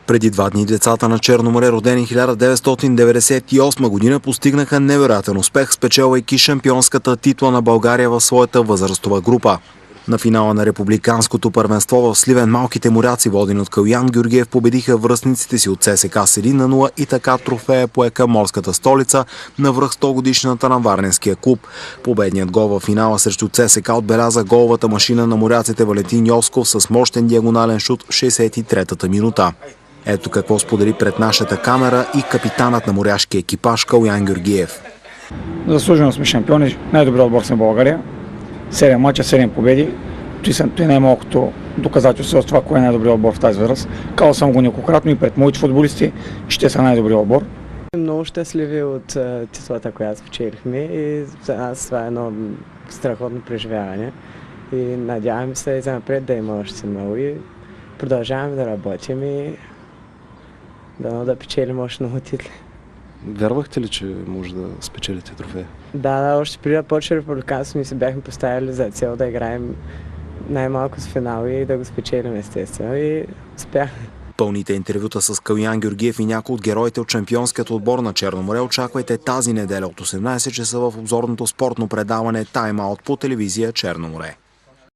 Преди 2 дни децата на Черноморе, родени 1998 година, постигнаха невероятен успех, спечелвайки шампионската титла на България в своята възрастова група. На финала на републиканското първенство в Сливен малките моряци, водени от Калоян Георгиев, победиха връстниците си от ЦСКА с 1-0 и така трофея поека морската столица на връх 100 годишната на Варненския клуб. Победният гол в финала срещу ЦСКА отбеляза головата машина на моряците Валентин Йосков с мощен диагонален шут в 63-та минута. Ето какво сподели пред нашата камера и капитанът на моряшкия екипаж Калоян Георгиев. Заслужено сме шампиони, най-добрият отбор сме в България. 7 мача, 7 победи. Той най-малкото доказателство за това, кой е най-добрият отбор в тази възраст. Казал съм го неколкократно и пред моите футболисти, че те са най-добрият отбор. Много щастливи от титлата, която спечелихме, и за нас това е едно страхотно преживяване. И надяваме се и занапред да има още много и продължаваме да работим и да печелим още много титли. Вярвахте ли, че може да спечелите трофея? Да, още преди да почне републиканство ние се бяхме поставили за цел да играем най-малко с финал и да го спечелим, естествено, и успяхме. Пълните интервюта с Калоян Георгиев и някои от героите от шампионският отбор на Черноморе очаквайте тази неделя от 18 часа в обзорното спортно предаване Тайм Аут по телевизия Черноморе.